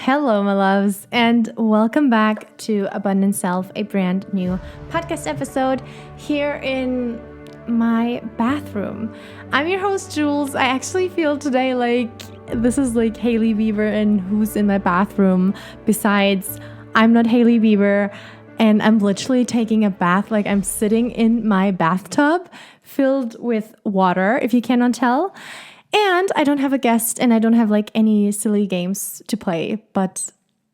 Hello, my loves, and welcome back to Abundant Self, a brand new podcast episode here in my bathroom. I'm your host, Jules. I actually feel today like this is like Hailey Bieber and who's in my bathroom. Besides, I'm not Hailey Bieber, and I'm literally taking a bath. Like I'm sitting in my bathtub filled with water, if you cannot tell. And I don't have a guest and I don't have like any silly games to play, but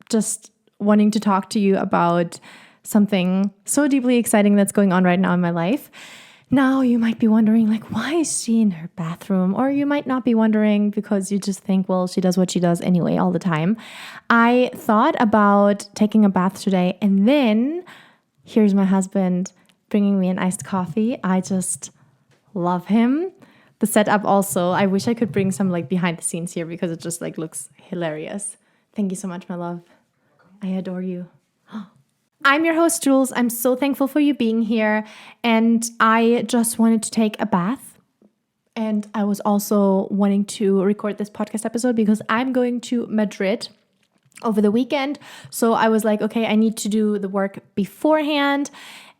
just wanting to talk to you about something so deeply exciting that's going on right now in my life. Now you might be wondering like, why is she in her bathroom? Or you might not be wondering because you just think, well, she does what she does anyway all the time. I thought about taking a bath today and then here's my husband bringing me an iced coffee. I just love him. The setup also, I wish I could bring some like behind the scenes here because it just like looks hilarious. Thank you so much, my love. I adore you. I'm your host, Jules. I'm so thankful for you being here. And I just wanted to take a bath. And I was also wanting to record this podcast episode because I'm going to Madrid over the weekend. So I was like, okay, I need to do the work beforehand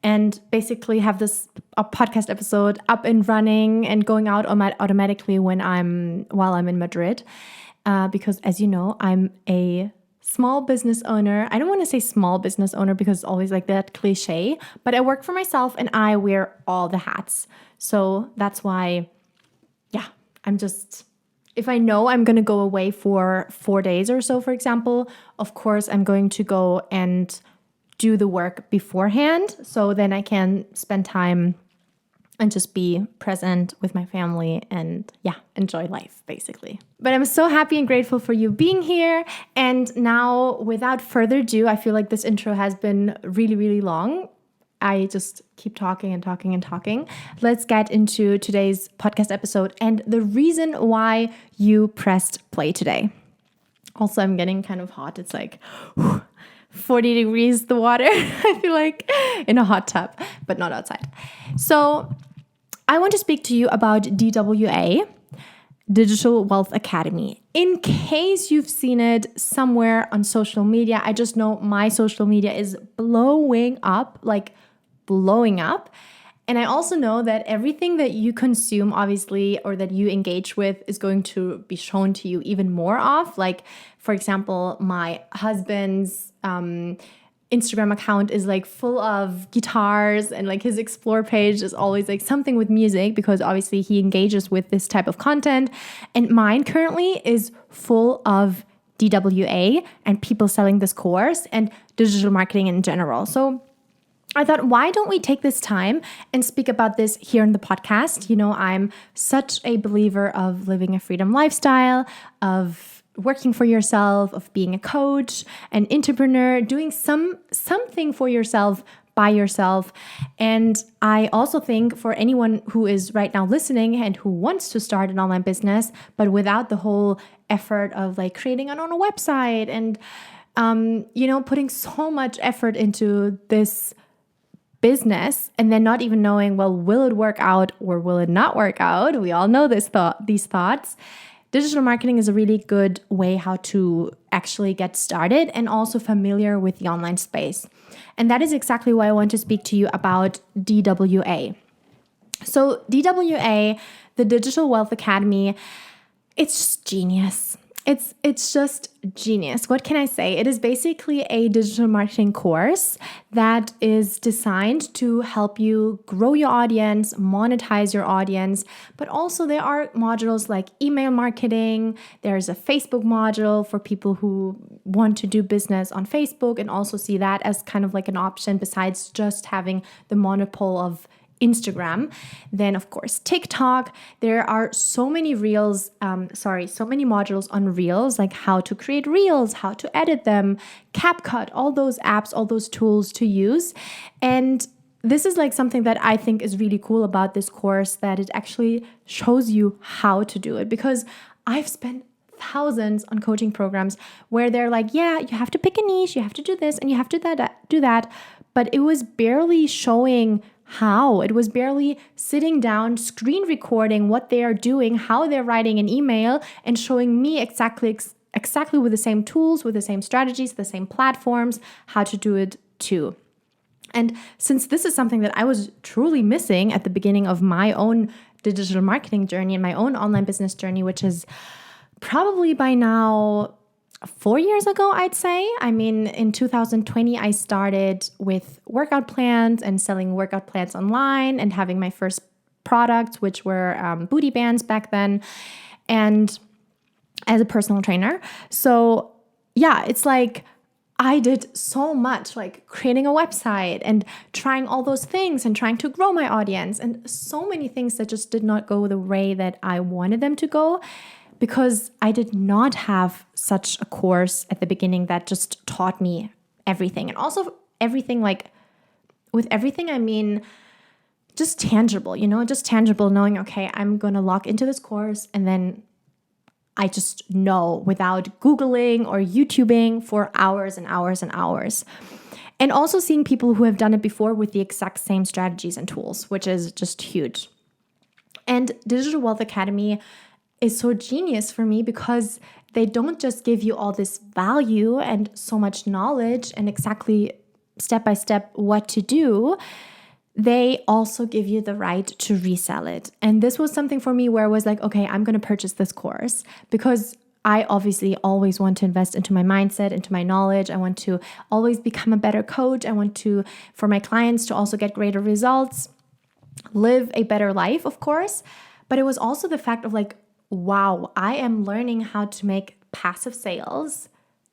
and basically have this a podcast episode up and running and going out automatically while I'm in Madrid. Because as you know, I'm a small business owner. I don't want to say small business owner because it's always like that cliche, but I work for myself and I wear all the hats. So that's why, if I know I'm going to go away for 4 days or so, for example, of course, I'm going to go and do the work beforehand. So then I can spend time and just be present with my family and enjoy life basically. But I'm so happy and grateful for you being here. And now without further ado, I feel like this intro has been really, really long. I just keep talking and talking and talking. Let's get into today's podcast episode and the reason why you pressed play today. Also, I'm getting kind of hot. It's like 40 degrees, the water. I feel like in a hot tub, but not outside. So I want to speak to you about DWA, Digital Wealth Academy. In case you've seen it somewhere on social media, I just know my social media is blowing up. And I also know that everything that you consume, obviously, or that you engage with is going to be shown to you even more of. Like, for example, my husband's Instagram account is like full of guitars and like his explore page is always like something with music because obviously he engages with this type of content. And mine currently is full of DWA and people selling this course and digital marketing in general. So I thought, why don't we take this time and speak about this here in the podcast? You know, I'm such a believer of living a freedom lifestyle, of working for yourself, of being a coach, an entrepreneur, doing something for yourself by yourself. And I also think for anyone who is right now listening and who wants to start an online business, but without the whole effort of like creating an own website and, putting so much effort into this business and then not even knowing, well, will it work out or will it not work out? We all know these thoughts. Digital marketing is a really good way how to actually get started and also familiar with the online space. And that is exactly why I want to speak to you about DWA. So DWA, the Digital Wealth Academy, it's just genius. It's just genius. What can I say? It is basically a digital marketing course that is designed to help you grow your audience, monetize your audience, but also there are modules like email marketing. There's a Facebook module for people who want to do business on Facebook and also see that as kind of like an option besides just having the monopoly of Instagram. Then of course TikTok. There are so many modules on Reels, like how to create Reels, how to edit them, CapCut, all those apps, all those tools to use. And this is like something that I think is really cool about this course, that it actually shows you how to do it, because I've spent thousands on coaching programs where they're like, yeah, you have to pick a niche, you have to do this and you have to do that. But it was barely showing how. It was barely sitting down, screen recording what they are doing, how they're writing an email and showing me exactly exactly with the same tools, with the same strategies, the same platforms, how to do it too. And since this is something that I was truly missing at the beginning of my own digital marketing journey and my own online business journey, which is probably by now 4 years ago, I'd say. I mean, in 2020, I started with workout plans and selling workout plans online and having my first products, which were booty bands back then, and as a personal trainer. So yeah, it's like I did so much, like creating a website and trying all those things and trying to grow my audience, and so many things that just did not go the way that I wanted them to go, because I did not have such a course at the beginning that just taught me everything. And also everything, like with everything, I mean, just tangible, just tangible, knowing, okay, I'm going to log into this course and then I just know without Googling or YouTubing for hours and hours and hours. And also seeing people who have done it before with the exact same strategies and tools, which is just huge. And Digital Wealth Academy is so genius for me because they don't just give you all this value and so much knowledge and exactly step by step what to do. They also give you the right to resell it. And this was something for me where I was like, okay, I'm going to purchase this course because I obviously always want to invest into my mindset, into my knowledge. I want to always become a better coach. I want to, for my clients to also get greater results, live a better life, of course. But it was also the fact of like, wow, I am learning how to make passive sales.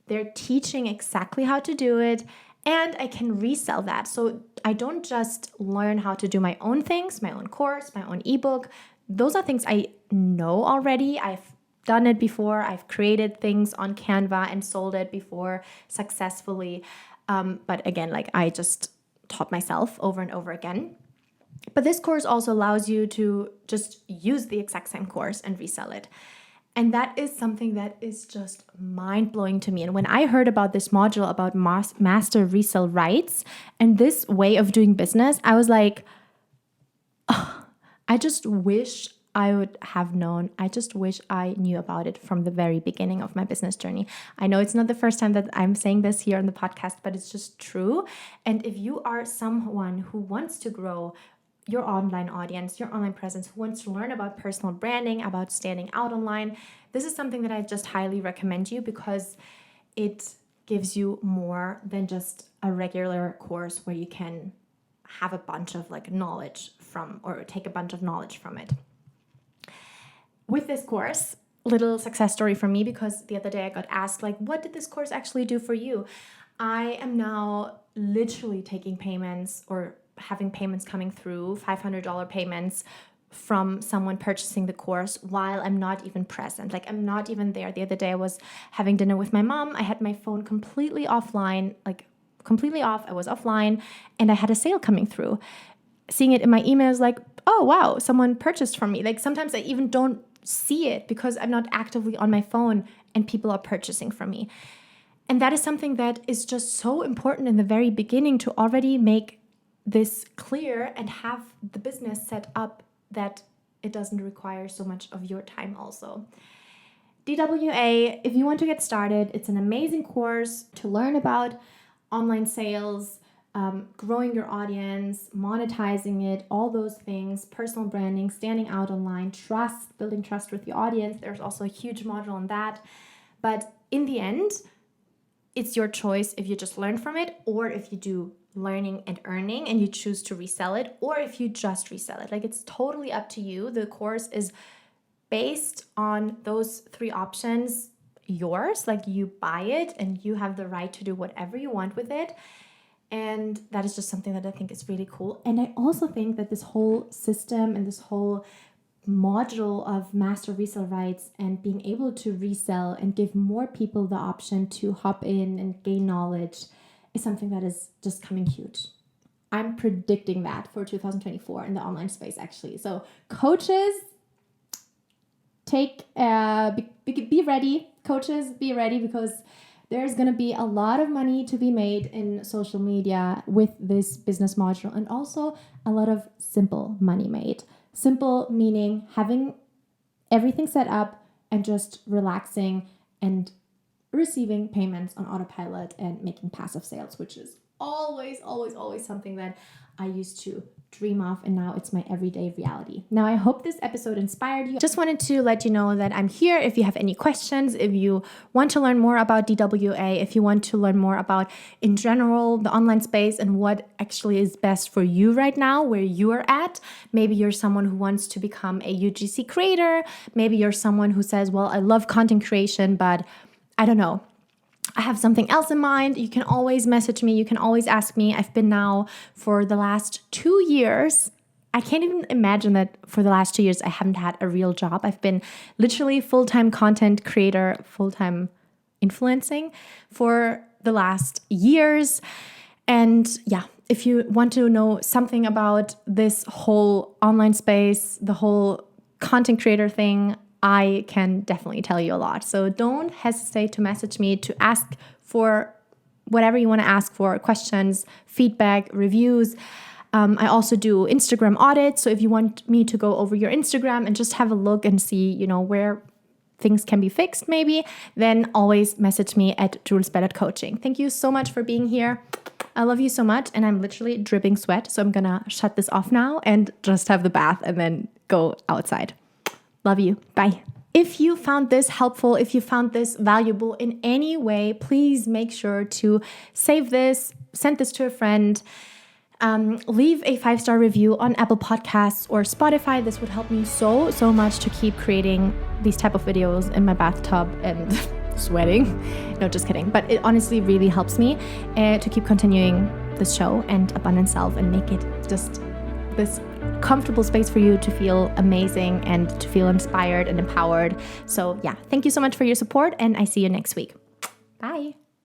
They're teaching exactly how to do it. And I can resell that. So I don't just learn how to do my own things, my own course, my own ebook. Those are things I know already. I've done it before. I've created things on Canva and sold it before successfully. But again, like I just taught myself over and over again. But this course also allows you to just use the exact same course and resell it. And that is something that is just mind-blowing to me. And when I heard about this module about master resell rights and this way of doing business, I was like, oh, I just wish I would have known. I just wish I knew about it from the very beginning of my business journey. I know it's not the first time that I'm saying this here on the podcast, but it's just true. And if you are someone who wants to grow your online audience, your online presence, who wants to learn about personal branding, about standing out online, this is something that I just highly recommend you because it gives you more than just a regular course where you can have a bunch of like knowledge from or take a bunch of knowledge from it. With this course, little success story from me, because the other day I got asked like, what did this course actually do for you? I am now literally taking payments or having payments coming through, $500 payments from someone purchasing the course while I'm not even present. Like I'm not even there. The other day I was having dinner with my mom. I had my phone completely offline, like completely off. I was offline and I had a sale coming through. Seeing it in my emails like, oh, wow, someone purchased from me. Like sometimes I even don't see it because I'm not actively on my phone and people are purchasing from me. And that is something that is just so important in the very beginning to already make this clear and have the business set up that it doesn't require so much of your time also. DWA, if you want to get started, it's an amazing course to learn about online sales, growing your audience, monetizing it, all those things, personal branding, standing out online, trust, building trust with your audience. There's also a huge module on that. But in the end, it's your choice if you just learn from it or if you do learning and earning and you choose to resell it, or if you just resell it. Like it's totally up to you. The course is based on those three options, yours, like you buy it and you have the right to do whatever you want with it. And that is just something that I think is really cool. And I also think that this whole system and this whole module of master resell rights and being able to resell and give more people the option to hop in and gain knowledge is something that is just coming huge. I'm predicting that for 2024 in the online space, actually. So coaches, be ready. Coaches, be ready, because there's going to be a lot of money to be made in social media with this business module, and also a lot of simple money made. Simple meaning having everything set up and just relaxing and receiving payments on autopilot and making passive sales, which is always something that I used to dream of, and now it's my everyday reality. Now, I hope this episode inspired you. Just wanted to let you know that I'm here if you have any questions, if you want to learn more about DWA, if you want to learn more about, in general, the online space and what actually is best for you right now, where you are at. Maybe you're someone who wants to become a UGC creator. Maybe you're someone who says, well, I love content creation, but I don't know, I have something else in mind. You can always message me. You can always ask me. I've been now for the last 2 years. I can't even imagine that for the last 2 years, I haven't had a real job. I've been literally full-time content creator, full-time influencing for the last years. And yeah, if you want to know something about this whole online space, the whole content creator thing, I can definitely tell you a lot. So don't hesitate to message me, to ask for whatever you want to ask for, questions, feedback, reviews. I also do Instagram audits. So if you want me to go over your Instagram and just have a look and see, where things can be fixed maybe, then always message me at Jules.coaching. Thank you so much for being here. I love you so much. And I'm literally dripping sweat. So I'm going to shut this off now and just have the bath and then go outside. Love you. Bye. If you found this helpful, if you found this valuable in any way, please make sure to save this, send this to a friend, leave a 5-star review on Apple Podcasts or Spotify. This would help me so much to keep creating these type of videos in my bathtub and sweating. No, just kidding. But it honestly really helps me to keep continuing this show and Abundant Self and make it just this comfortable space for you to feel amazing and to feel inspired and empowered. So yeah, thank you so much for your support, and I see you next week. Bye.